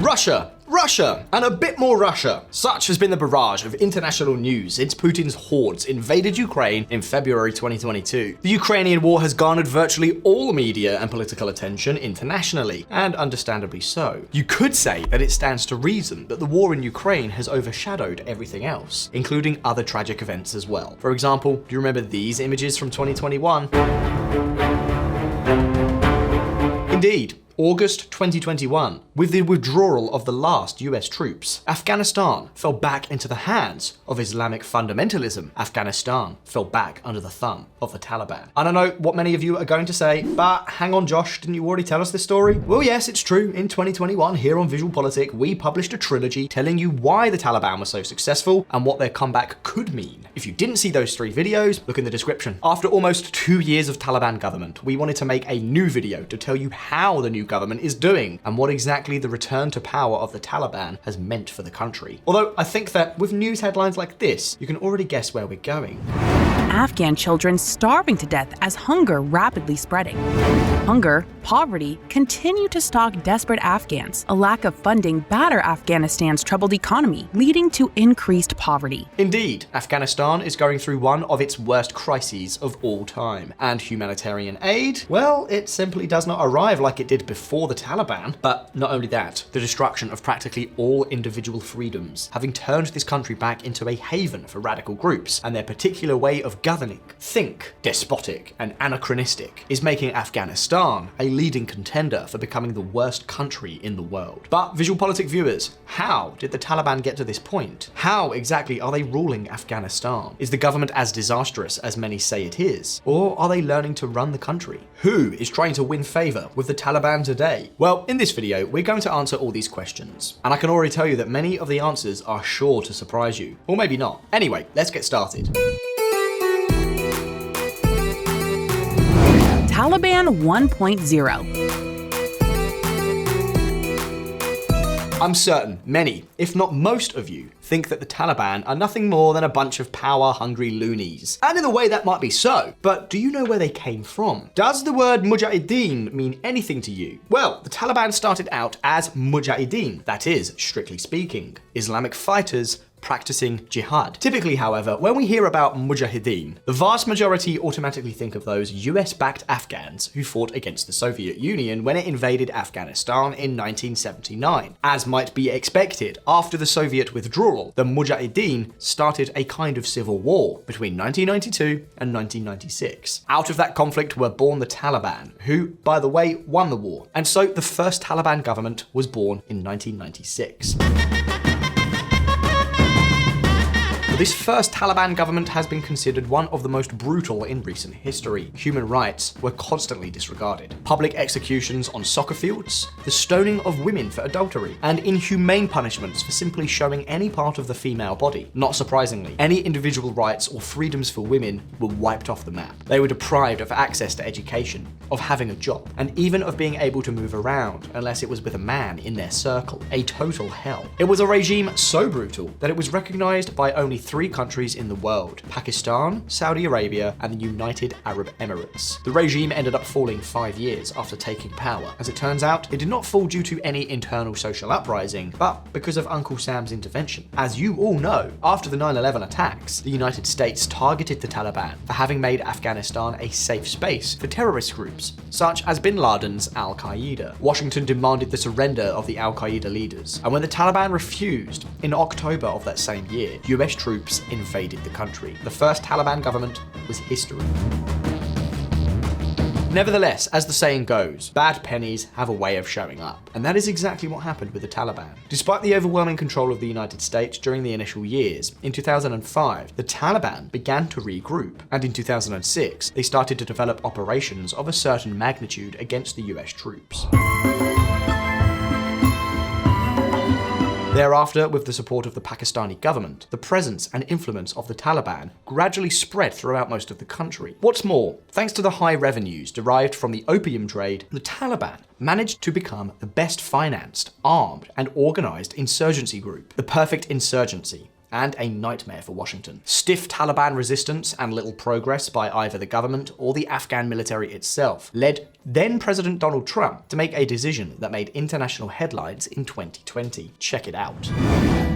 Russia, and a bit more Russia. Such has been the barrage of international news since Putin's hordes invaded Ukraine in February 2022. The Ukrainian war has garnered virtually all media and political attention internationally, and understandably so. You could say that it stands to reason that the war in Ukraine has overshadowed everything else, including other tragic events as well. For example, do you remember these images from 2021? Indeed. August 2021, with the withdrawal of the last US troops, Afghanistan fell back into the hands of Islamic fundamentalism. Afghanistan fell back under the thumb of the Taliban. I don't know what many of you are going to say, but hang on Josh, didn't you already tell us this story? Well yes, it's true. In 2021, here on VisualPolitik, we published a trilogy telling you why the Taliban was so successful and what their comeback could mean. If you didn't see those 3 videos, look in the description. After almost 2 years of Taliban government, we wanted to make a new video to tell you how the new government is doing and what exactly the return to power of the Taliban has meant for the country. Although I think that with news headlines like this, you can already guess where we're going. Afghan children starving to death as hunger rapidly spreading. Hunger, poverty continue to stalk desperate Afghans. A lack of funding batter Afghanistan's troubled economy, leading to increased poverty. Indeed, Afghanistan is going through one of its worst crises of all time. And humanitarian aid, well, it simply does not arrive like it did before the Taliban. But not only that, the destruction of practically all individual freedoms, having turned this country back into a haven for radical groups, and their particular way of governing, despotic and anachronistic, is making Afghanistan a leading contender for becoming the worst country in the world. But VisualPolitik viewers, how did the Taliban get to this point? How exactly are they ruling Afghanistan? Is the government as disastrous as many say it is? Or are they learning to run the country? Who is trying to win favor with the Taliban today? Well, in this video, we're going to answer all these questions. And I can already tell you that many of the answers are sure to surprise you. Or maybe not. Anyway, let's get started. Taliban 1.0. I'm certain many, if not most of you, think that the Taliban are nothing more than a bunch of power-hungry loonies. And in a way that might be so, but do you know where they came from? Does the word mujahideen mean anything to you? Well, the Taliban started out as mujahideen, that is, strictly speaking, Islamic fighters practicing jihad. Typically, however, when we hear about mujahideen, the vast majority automatically think of those US-backed Afghans who fought against the Soviet Union when it invaded Afghanistan in 1979. As might be expected, after the Soviet withdrawal, the mujahideen started a kind of civil war between 1992 and 1996. Out of that conflict were born the Taliban, who, by the way, won the war. And so the first Taliban government was born in 1996. This first Taliban government has been considered one of the most brutal in recent history. Human rights were constantly disregarded. Public executions on soccer fields, the stoning of women for adultery, and inhumane punishments for simply showing any part of the female body. Not surprisingly, any individual rights or freedoms for women were wiped off the map. They were deprived of access to education, of having a job, and even of being able to move around unless it was with a man in their circle. A total hell. It was a regime so brutal that it was recognized by only 3 countries in the world: Pakistan, Saudi Arabia, and the United Arab Emirates. The regime ended up falling 5 years after taking power. As it turns out, it did not fall due to any internal social uprising, but because of Uncle Sam's intervention. As you all know, after the 9/11 attacks, the United States targeted the Taliban for having made Afghanistan a safe space for terrorist groups, such as bin Laden's Al-Qaeda. Washington demanded the surrender of the Al-Qaeda leaders, and when the Taliban refused, in October of that same year, US troops invaded the country. The first Taliban government was history. Nevertheless, as the saying goes, bad pennies have a way of showing up. And that is exactly what happened with the Taliban. Despite the overwhelming control of the United States during the initial years, in 2005, the Taliban began to regroup. And in 2006, they started to develop operations of a certain magnitude against the US troops. Thereafter, with the support of the Pakistani government, the presence and influence of the Taliban gradually spread throughout most of the country. What's more, thanks to the high revenues derived from the opium trade, the Taliban managed to become the best financed, armed, and organized insurgency group. The perfect insurgency. and a nightmare for Washington. Stiff Taliban resistance and little progress by either the government or the Afghan military itself led then President Donald Trump to make a decision that made international headlines in 2020. Check it out.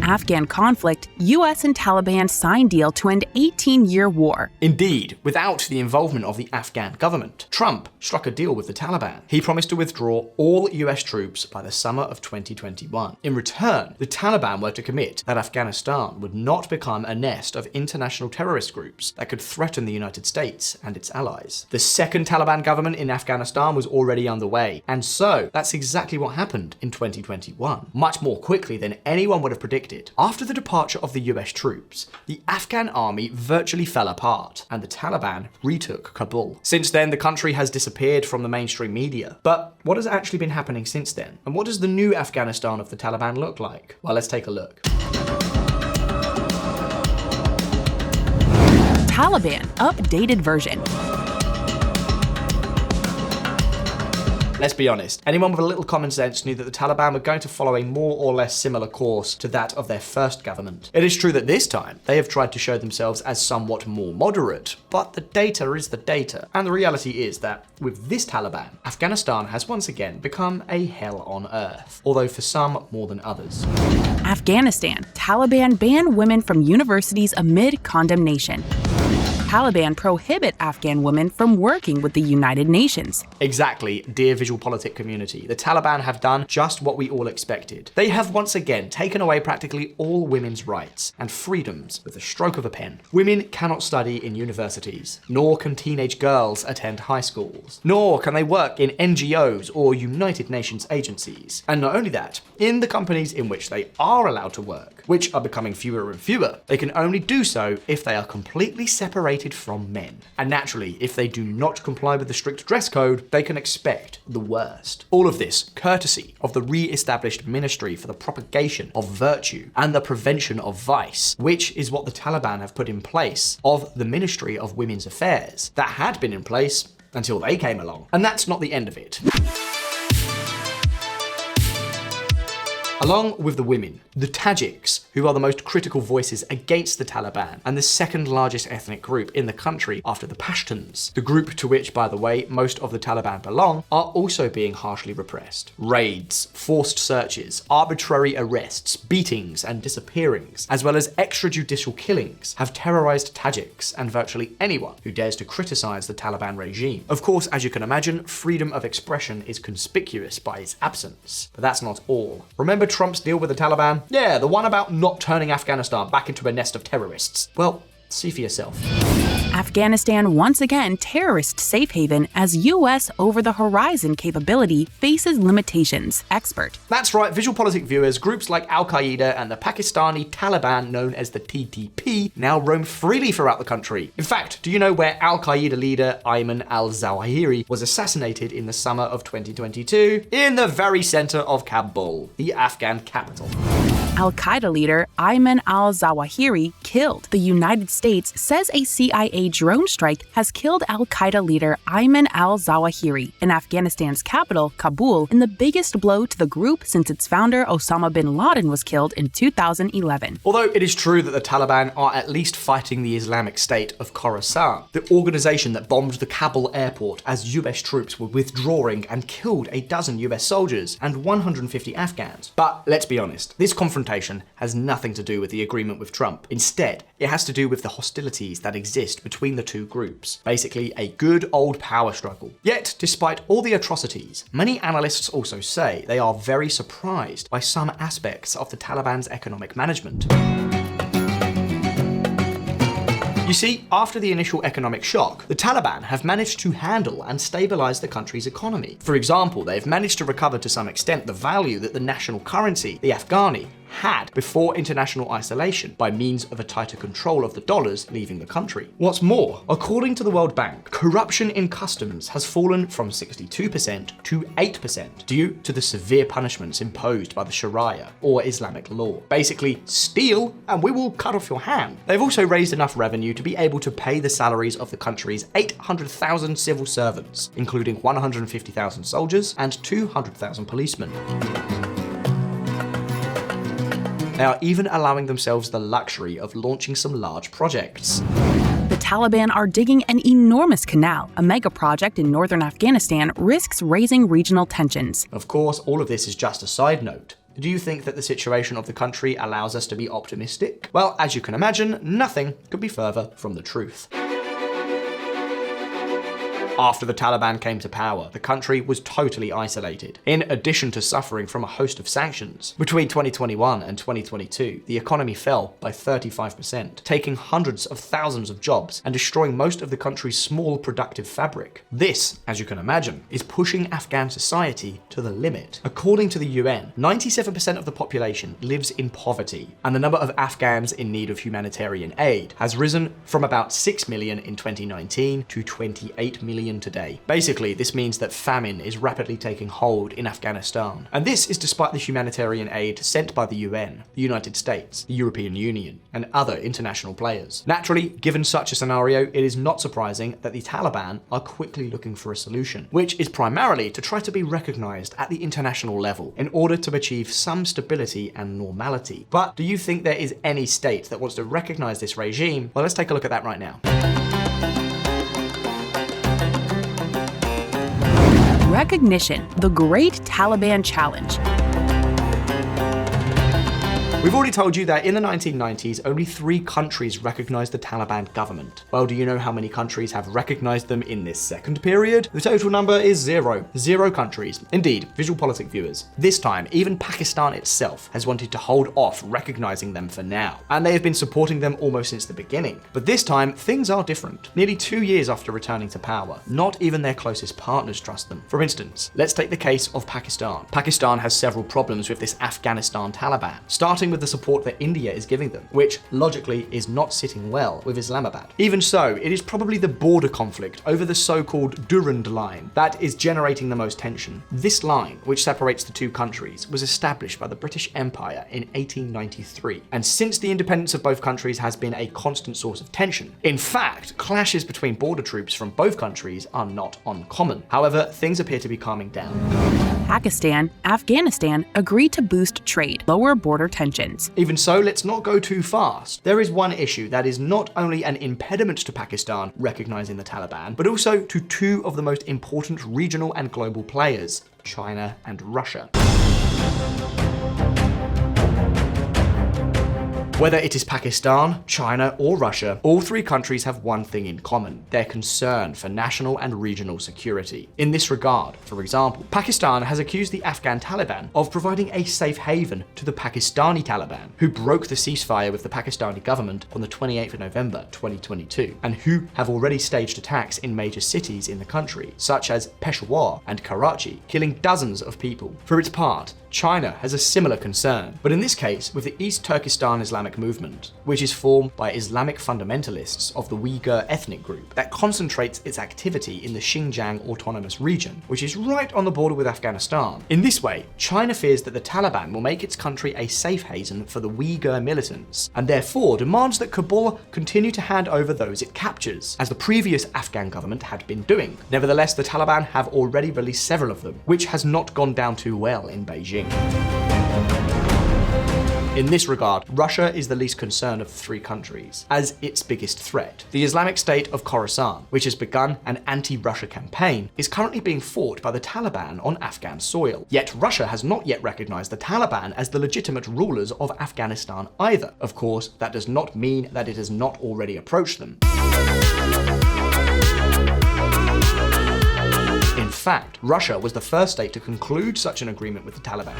Afghan conflict, US and Taliban sign deal to end 18-year war. Indeed, without the involvement of the Afghan government, Trump struck a deal with the Taliban. He promised to withdraw all US troops by the summer of 2021. In return, the Taliban were to commit that Afghanistan would not become a nest of international terrorist groups that could threaten the United States and its allies. The second Taliban government in Afghanistan was already underway, and so that's exactly what happened in 2021. Much more quickly than anyone would have predicted. After the departure of the US troops, the Afghan army virtually fell apart, and the Taliban retook Kabul. Since then, the country has disappeared from the mainstream media. But what has actually been happening since then? And what does the new Afghanistan of the Taliban look like? Well, let's take a look. Taliban updated version. Let's be honest, anyone with a little common sense knew that the Taliban were going to follow a more or less similar course to that of their first government. It is true that this time, they have tried to show themselves as somewhat more moderate, but the data is the data. And the reality is that with this Taliban, Afghanistan has once again become a hell on earth, although for some more than others. Afghanistan, Taliban ban women from universities amid condemnation. Taliban prohibit Afghan women from working with the United Nations. Exactly, dear VisualPolitik community. The Taliban have done just what we all expected. They have once again taken away practically all women's rights and freedoms with the stroke of a pen. Women cannot study in universities, nor can teenage girls attend high schools, nor can they work in NGOs or United Nations agencies. And not only that, in the companies in which they are allowed to work, which are becoming fewer and fewer, they can only do so if they are completely separated from men. And naturally, if they do not comply with the strict dress code, they can expect the worst. All of this courtesy of the re-established Ministry for the Propagation of Virtue and the Prevention of Vice, which is what the Taliban have put in place of the Ministry of Women's Affairs that had been in place until they came along. And that's not the end of it. Along with the women, the Tajiks, who are the most critical voices against the Taliban and the second largest ethnic group in the country after the Pashtuns, the group to which, by the way, most of the Taliban belong, are also being harshly repressed. Raids, forced searches, arbitrary arrests, beatings and disappearings, as well as extrajudicial killings, have terrorized Tajiks and virtually anyone who dares to criticize the Taliban regime. Of course, as you can imagine, freedom of expression is conspicuous by its absence. But that's not all. Remember Trump's deal with the Taliban? Yeah, the one about not turning Afghanistan back into a nest of terrorists. Well, see for yourself. Afghanistan once again terrorist safe haven as US over-the-horizon capability faces limitations. Expert. That's right, VisualPolitik viewers, groups like Al-Qaeda and the Pakistani Taliban known as the TTP now roam freely throughout the country. In fact, do you know where Al-Qaeda leader Ayman al-Zawahiri was assassinated in the summer of 2022? In the very center of Kabul, the Afghan capital. Al-Qaeda leader Ayman al-Zawahiri killed. The United States says a CIA drone strike has killed Al-Qaeda leader Ayman al-Zawahiri in Afghanistan's capital, Kabul, in the biggest blow to the group since its founder Osama bin Laden was killed in 2011. Although it is true that the Taliban are at least fighting the Islamic State of Khorasan, the organization that bombed the Kabul airport as US troops were withdrawing and killed a dozen US soldiers and 150 Afghans. But let's be honest, this confrontation has nothing to do with the agreement with Trump. Instead, it has to do with the hostilities that exist between the two groups. Basically, a good old power struggle. Yet, despite all the atrocities, many analysts also say they are very surprised by some aspects of the Taliban's economic management. You see, after the initial economic shock, the Taliban have managed to handle and stabilize the country's economy. For example, they've managed to recover to some extent the value that the national currency, the Afghani, had before international isolation by means of a tighter control of the dollars leaving the country. What's more, according to the World Bank, corruption in customs has fallen from 62% to 8% due to the severe punishments imposed by the Sharia or Islamic law. Basically, steal and we will cut off your hand. They've also raised enough revenue to be able to pay the salaries of the country's 800,000 civil servants, including 150,000 soldiers and 200,000 policemen. They are even allowing themselves the luxury of launching some large projects. The Taliban are digging an enormous canal. A mega project in northern Afghanistan risks raising regional tensions. Of course, all of this is just a side note. Do you think that the situation of the country allows us to be optimistic? Well, as you can imagine, nothing could be further from the truth. After the Taliban came to power, the country was totally isolated, in addition to suffering from a host of sanctions. Between 2021 and 2022, the economy fell by 35%, taking hundreds of thousands of jobs and destroying most of the country's small productive fabric. This, as you can imagine, is pushing Afghan society to the limit. According to the UN, 97% of the population lives in poverty, and the number of Afghans in need of humanitarian aid has risen from about 6 million in 2019 to 28 million today. Basically, this means that famine is rapidly taking hold in Afghanistan. And this is despite the humanitarian aid sent by the UN, the United States, the European Union, and other international players. Naturally, given such a scenario, it is not surprising that the Taliban are quickly looking for a solution, which is primarily to try to be recognized at the international level in order to achieve some stability and normality. But do you think there is any state that wants to recognize this regime? Well, let's take a look at that right now. Recognition, the Great Taliban Challenge. We've already told you that in the 1990s, only 3 countries recognized the Taliban government. Well, do you know how many countries have recognized them in this second period? The total number is 0. 0 countries. Indeed, VisualPolitik viewers. This time, even Pakistan itself has wanted to hold off recognizing them for now, and they have been supporting them almost since the beginning. But this time, things are different. Nearly 2 years after returning to power, not even their closest partners trust them. For instance, let's take the case of Pakistan. Pakistan has several problems with this Afghanistan Taliban, starting with the support that India is giving them, which logically is not sitting well with Islamabad. Even so, it is probably the border conflict over the so-called Durand Line that is generating the most tension. This line, which separates the two countries, was established by the British Empire in 1893, and since the independence of both countries has been a constant source of tension. In fact, clashes between border troops from both countries are not uncommon. However, things appear to be calming down. Pakistan, Afghanistan agreed to boost trade, lower border tensions. Even so, let's not go too fast. There is one issue that is not only an impediment to Pakistan recognizing the Taliban, but also to 2 of the most important regional and global players, China and Russia. Whether it is Pakistan, China, or Russia, all 3 countries have one thing in common: their concern for national and regional security. In this regard, for example, Pakistan has accused the Afghan Taliban of providing a safe haven to the Pakistani Taliban, who broke the ceasefire with the Pakistani government on the 28th of November 2022, and who have already staged attacks in major cities in the country, such as Peshawar and Karachi, killing dozens of people. For its part, China has a similar concern, but in this case with the East Turkestan Islamic movement, which is formed by Islamic fundamentalists of the Uyghur ethnic group that concentrates its activity in the Xinjiang Autonomous Region, which is right on the border with Afghanistan. In this way, China fears that the Taliban will make its country a safe haven for the Uyghur militants, and therefore demands that Kabul continue to hand over those it captures, as the previous Afghan government had been doing. Nevertheless, the Taliban have already released several of them, which has not gone down too well in Beijing. In this regard, Russia is the least concerned of the 3 countries, as its biggest threat. The Islamic State of Khorasan, which has begun an anti-Russia campaign, is currently being fought by the Taliban on Afghan soil. Yet Russia has not yet recognized the Taliban as the legitimate rulers of Afghanistan either. Of course, that does not mean that it has not already approached them. In fact, Russia was the first state to conclude such an agreement with the Taliban.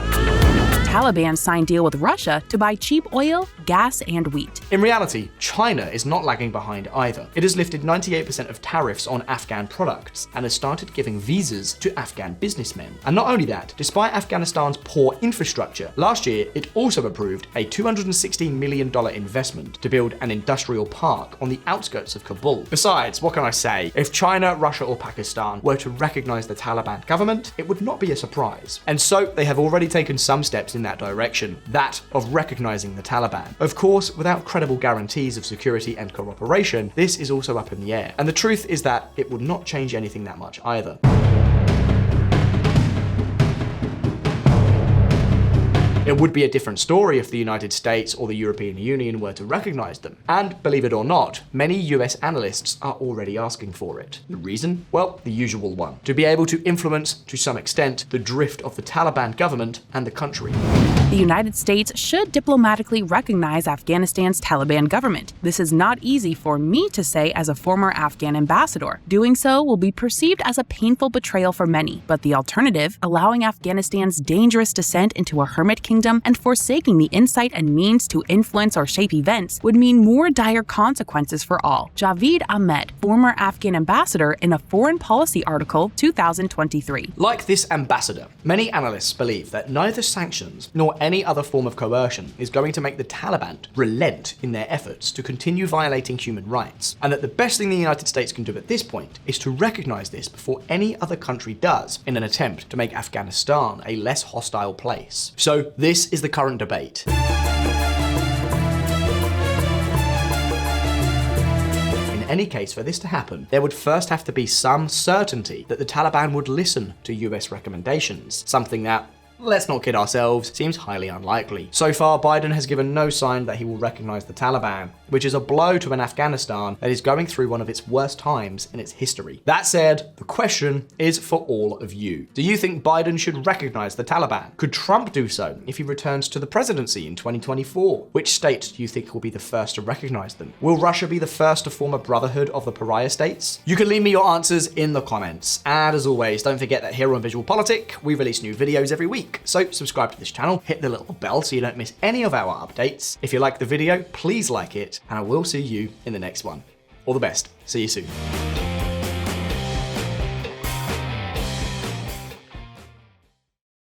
Taliban signed deal with Russia to buy cheap oil, gas, and wheat. In reality, China is not lagging behind either. It has lifted 98% of tariffs on Afghan products and has started giving visas to Afghan businessmen. And not only that, despite Afghanistan's poor infrastructure, last year it also approved a $216 million investment to build an industrial park on the outskirts of Kabul. Besides, what can I say? If China, Russia, or Pakistan were to recognize the Taliban government, it would not be a surprise. And so they have already taken some steps in that direction, that of recognizing the Taliban. Of course, without credible guarantees of security and cooperation, this is also up in the air. And the truth is that it would not change anything that much either. It would be a different story if the United States or the European Union were to recognize them. And believe it or not, many US analysts are already asking for it. The reason? Well, the usual one. To be able to influence, to some extent, the drift of the Taliban government and the country. The United States should diplomatically recognize Afghanistan's Taliban government. This is not easy for me to say as a former Afghan ambassador. Doing so will be perceived as a painful betrayal for many, but the alternative, allowing Afghanistan's dangerous descent into a hermit kingdom and forsaking the insight and means to influence or shape events, would mean more dire consequences for all. Javeed Ahmed, former Afghan ambassador, in a Foreign Policy article, 2023. Like this ambassador, many analysts believe that neither sanctions nor any other form of coercion is going to make the Taliban relent in their efforts to continue violating human rights, and that the best thing the United States can do at this point is to recognize this before any other country does in an attempt to make Afghanistan a less hostile place. So this is the current debate. In any case, for this to happen, there would first have to be some certainty that the Taliban would listen to US recommendations, something that, let's not kid ourselves, seems highly unlikely. So far, Biden has given no sign that he will recognize the Taliban, which is a blow to an Afghanistan that is going through one of its worst times in its history. That said, the question is for all of you. Do you think Biden should recognize the Taliban? Could Trump do so if he returns to the presidency in 2024? Which state do you think will be the first to recognize them? Will Russia be the first to form a brotherhood of the pariah states? You can leave me your answers in the comments. And as always, don't forget that here on VisualPolitik, we release new videos every week. So subscribe to this channel, hit the little bell so you don't miss any of our updates. If you like the video, please like it, and I will see you in the next one. All the best. See you soon.